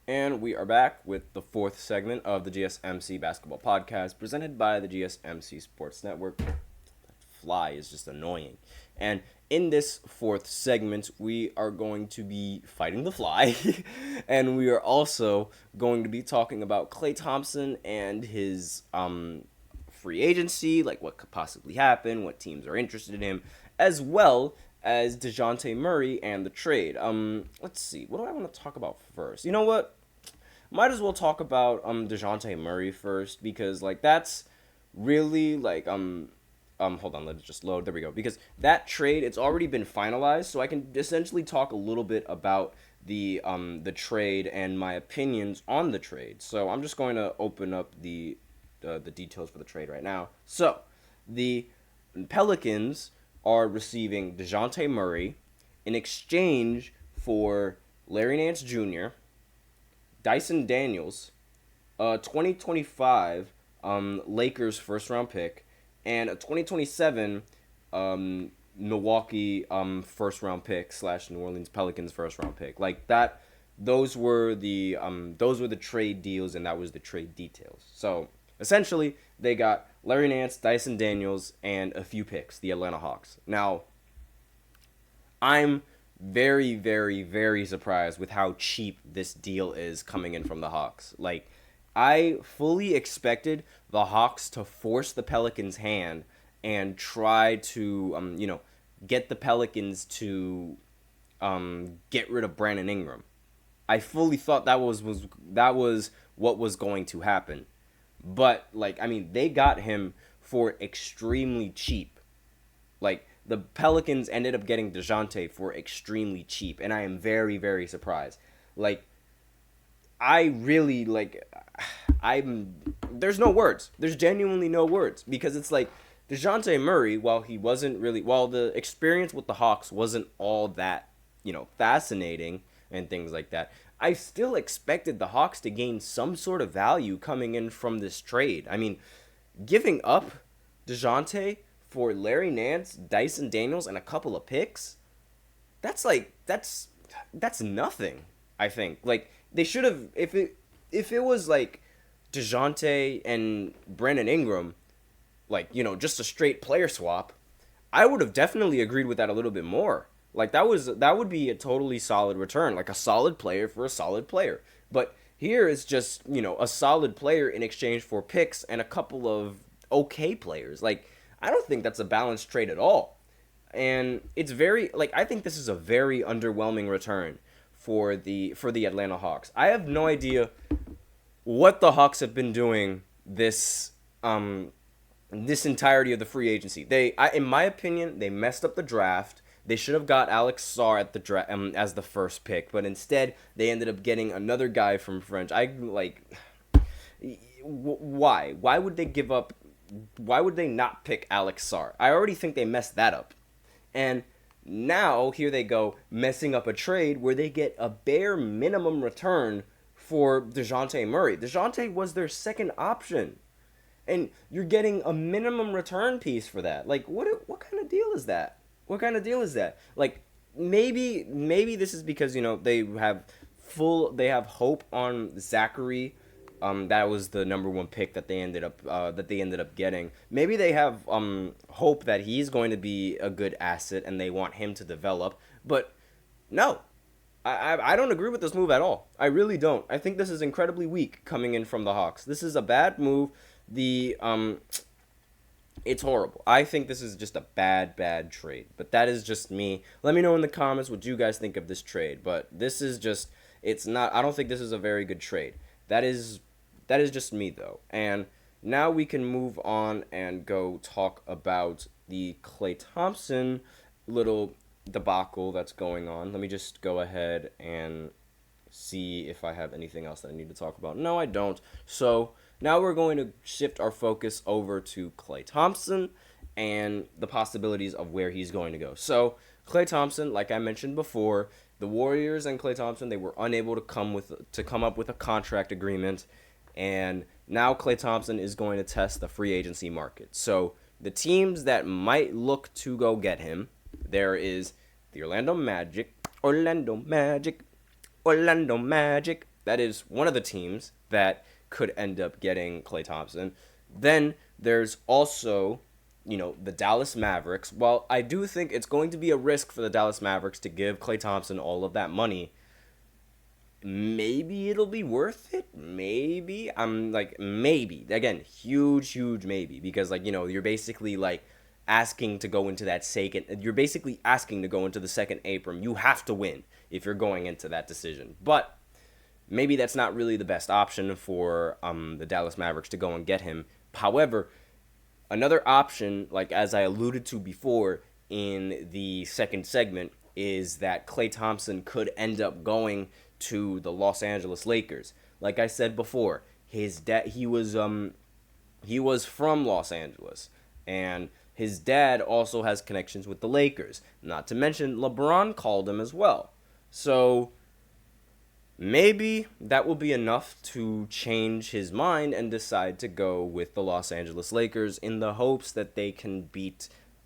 And we are back with the fourth segment of the GSMC Basketball Podcast presented by the GSMC Sports Network. That fly is just annoying. And in this fourth segment, we are going to be fighting the fly. And we are also going to be talking about Klay Thompson and his free agency, like what could possibly happen, what teams are interested in him, as well as Dejounte Murray and the trade. Let's see. What do I want to talk about first? You know what? Might as well talk about Dejounte Murray first because like that's really like hold on, let it just load. There we go. Because that trade, it's already been finalized, so I can essentially talk a little bit about the trade and my opinions on the trade. So I'm just going to open up the details for the trade right now. So the Pelicans are receiving Dejounte Murray in exchange for Larry Nance Jr., Dyson Daniels, 2025 Lakers first round pick, and a 2027 Milwaukee first round pick / New Orleans Pelicans first round pick. Like that, those were the trade deals, and that was the trade details. So essentially, they got Larry Nance, Dyson Daniels, and a few picks. The Atlanta Hawks. Now, I'm very, very, very surprised with how cheap this deal is coming in from the Hawks. Like, I fully expected the Hawks to force the Pelicans' hand and try to, get the Pelicans to get rid of Brandon Ingram. I fully thought that was what was going to happen. But, they got him for extremely cheap. Like, the Pelicans ended up getting Dejounte for extremely cheap, and I am very, very surprised. Like, I really, there's no words. There's genuinely no words, because it's like, Dejounte Murray, while the experience with the Hawks wasn't all that, fascinating and things like that, I still expected the Hawks to gain some sort of value coming in from this trade. I mean, giving up Dejounte for Larry Nance, Dyson Daniels, and a couple of picks, that's nothing. I think like they should have if it was like Dejounte and Brandon Ingram, just a straight player swap, I would have definitely agreed with that a little bit more. Like that would be a totally solid return, like a solid player for a solid player. But here it's just a solid player in exchange for picks and a couple of okay players. Like I don't think that's a balanced trade at all. And it's very I think this is a very underwhelming return for the Atlanta Hawks. I have no idea what the Hawks have been doing this entirety of the free agency. In my opinion, they messed up the draft. They should have got Alex Sarr at the as the first pick, but instead they ended up getting another guy from French. Why? Why would they give up? Why would they not pick Alex Sarr? I already think they messed that up. And now here they go messing up a trade where they get a bare minimum return for Dejounte Murray. Dejounte was their second option. And you're getting a minimum return piece for that. Like what kind of deal is that? What kind of deal is that? Like maybe this is because they have hope on Zachary. That was the number one pick that they ended up getting. Maybe they have hope that he's going to be a good asset and they want him to develop. But no, I don't agree with this move at all. I really don't. I think this is incredibly weak coming in from the Hawks. This is a bad move. It's horrible. I think this is just a bad trade. But that is just me. Let me know in the comments what you guys think of this trade. But this is just, it's not, I don't think this is a very good trade. That is just me, though. And now we can move on and go talk about the Klay Thompson little debacle that's going on. Let me just go ahead and see if I have anything else that I need to talk about. No, I don't. So now we're going to shift our focus over to Klay Thompson and the possibilities of where he's going to go. So Klay Thompson, like I mentioned before, the Warriors and Klay Thompson, they were unable to come up with a contract agreement, and now Klay Thompson is going to test the free agency market. So the teams that might look to go get him, there is the Orlando Magic, That is one of the teams that could end up getting Klay Thompson. Then there's also, the Dallas Mavericks. While I do think it's going to be a risk for the Dallas Mavericks to give Klay Thompson all of that money, maybe it'll be worth it. Maybe. I'm like, maybe. Again, huge, huge maybe. Because, you're basically, asking to go into that second. You're basically asking to go into the second apron. You have to win if you're going into that decision. But maybe that's not really the best option for the Dallas Mavericks to go and get him. However, another option, as I alluded to before in the second segment, is that Klay Thompson could end up going to the Los Angeles Lakers. Like I said before, his dad he was from Los Angeles, and his dad also has connections with the Lakers. Not to mention LeBron called him as well. So maybe that will be enough to change his mind and decide to go with the Los Angeles Lakers in the hopes that they can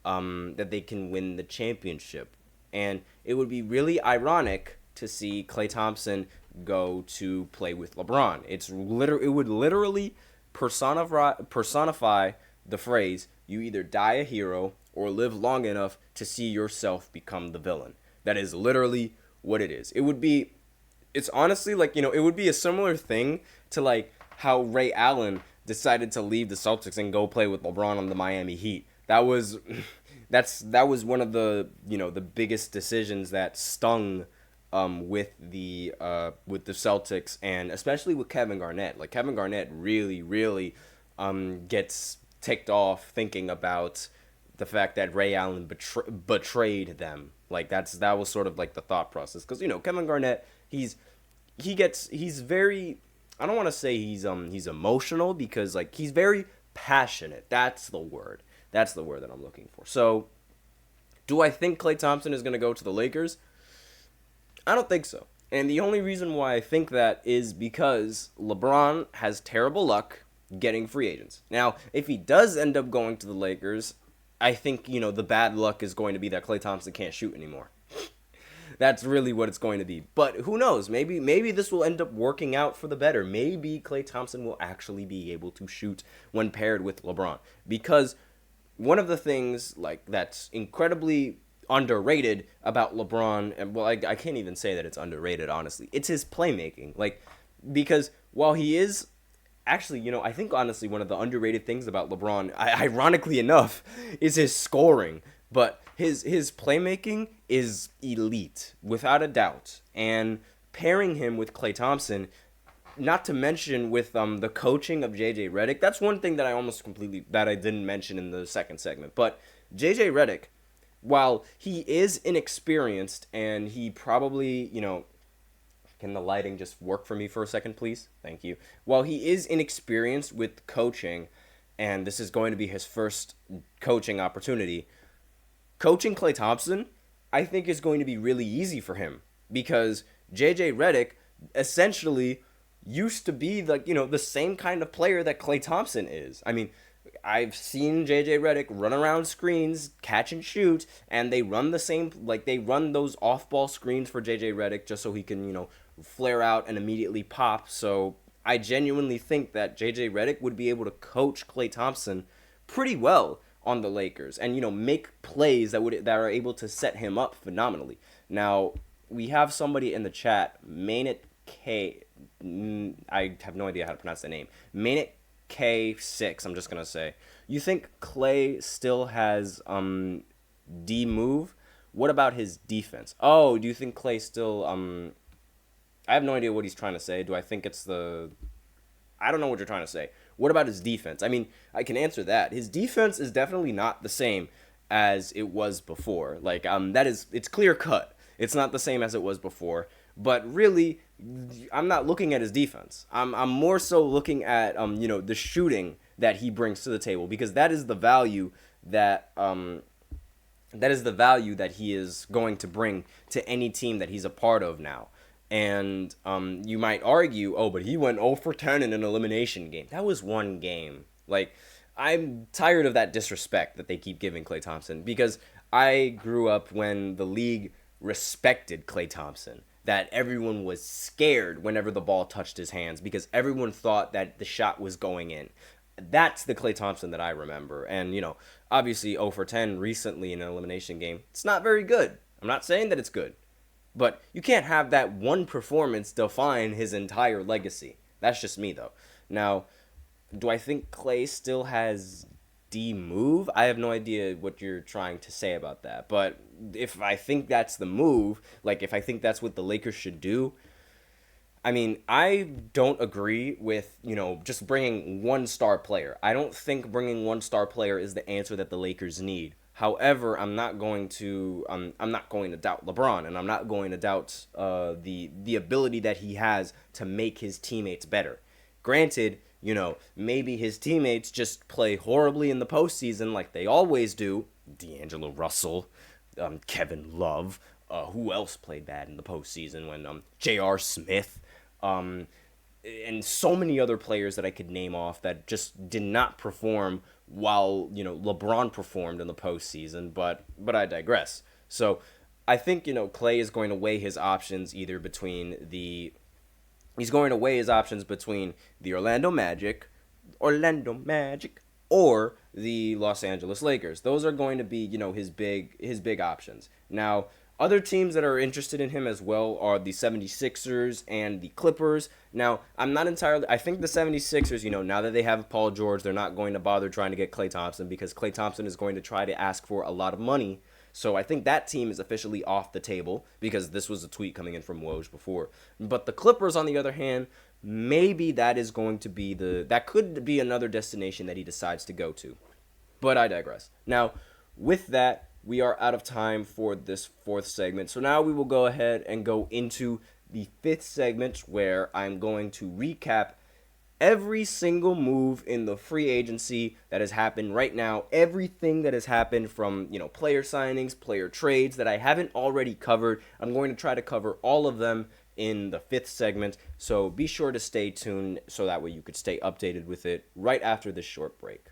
that they can win the championship. And it would be really ironic to see Klay Thompson go to play with LeBron. It would literally personify the phrase, you either die a hero or live long enough to see yourself become the villain. That is literally what it is. It's honestly it would be a similar thing to how Ray Allen decided to leave the Celtics and go play with LeBron on the Miami Heat. That was one of the the biggest decisions that stung with the Celtics, and especially with Kevin Garnett. Kevin Garnett really gets ticked off thinking about the fact that Ray Allen betrayed them. That was sort of the thought process, because Kevin Garnett, he's very, I don't want to say he's emotional, because he's very passionate. That's the word that I'm looking for. So do I think Klay Thompson is going to go to the Lakers? I don't think so. And the only reason why I think that is because LeBron has terrible luck getting free agents. Now, if he does end up going to the Lakers, I think, the bad luck is going to be that Klay Thompson can't shoot anymore. That's really what it's going to be. But who knows? Maybe this will end up working out for the better. Maybe Klay Thompson will actually be able to shoot when paired with LeBron. Because one of the things that's incredibly underrated about LeBron, and I can't even say that it's underrated, honestly. It's his playmaking. Because while he is actually, I think honestly one of the underrated things about LeBron, ironically enough, is his scoring. But his playmaking is elite, without a doubt. And pairing him with Klay Thompson, not to mention with the coaching of JJ Redick, that's one thing that I didn't mention in the second segment. But JJ Redick, while he is inexperienced, and he probably, can the lighting just work for me for a second, please? Thank you. While he is inexperienced with coaching, and this is going to be his first coaching opportunity, coaching Klay Thompson, I think, is going to be really easy for him, because JJ Redick essentially used to be the same kind of player that Klay Thompson is. I mean, I've seen JJ Redick run around screens, catch and shoot, and they run they run those off-ball screens for JJ Redick just so he can, flare out and immediately pop. So I genuinely think that JJ Redick would be able to coach Klay Thompson pretty well on the Lakers, and make plays that are able to set him up phenomenally. Now, we have somebody in the chat, Mainit K. I have no idea how to pronounce the name. Mainit K6. I'm just gonna say, you think Klay still has D move? What about his defense? Oh, do you think Klay still I have no idea what he's trying to say. Do I think it's I don't know what you're trying to say. What about his defense? I mean, I can answer that. His defense is definitely not the same as it was before. It's clear cut. It's not the same as it was before. But really, I'm not looking at his defense. I'm more so looking at the shooting that he brings to the table, because that is the value that he is going to bring to any team that he's a part of now. And you might argue, oh, but he went 0 for 10 in an elimination game. That was one game. I'm tired of that disrespect that they keep giving Klay Thompson, because I grew up when the league respected Klay Thompson. that everyone was scared whenever the ball touched his hands because everyone thought that the shot was going in. That's the Klay Thompson that I remember. And, obviously 0 for 10 recently in an elimination game. It's not very good. I'm not saying that it's good. But you can't have that one performance define his entire legacy. That's just me, though. Now, do I think Klay still has D-move? I have no idea what you're trying to say about that. But if I think that's the move, like if I think that's what the Lakers should do, I mean, I don't agree with, just bringing one star player. I don't think bringing one star player is the answer that the Lakers need. However, I'm not going to doubt LeBron, and I'm not going to doubt the ability that he has to make his teammates better. Granted, maybe his teammates just play horribly in the postseason like they always do. D'Angelo Russell, Kevin Love, who else played bad in the postseason when J.R. Smith, and so many other players that I could name off that just did not perform while LeBron performed in the postseason. But I digress. So I think Klay is going to weigh his options either between the Orlando Magic, or the Los Angeles Lakers. Those are going to be his big options. Now, other teams that are interested in him as well are the 76ers and the Clippers. Now, I think the 76ers, now that they have Paul George, they're not going to bother trying to get Klay Thompson because Klay Thompson is going to try to ask for a lot of money. So I think that team is officially off the table because this was a tweet coming in from Woj before. But the Clippers, on the other hand, maybe that could be another destination that he decides to go to. But I digress. Now, with that, we are out of time for this fourth segment. So now we will go ahead and go into the fifth segment where I'm going to recap every single move in the free agency that has happened right now. Everything that has happened from, player signings, player trades that I haven't already covered. I'm going to try to cover all of them in the fifth segment. So be sure to stay tuned so that way you could stay updated with it right after this short break.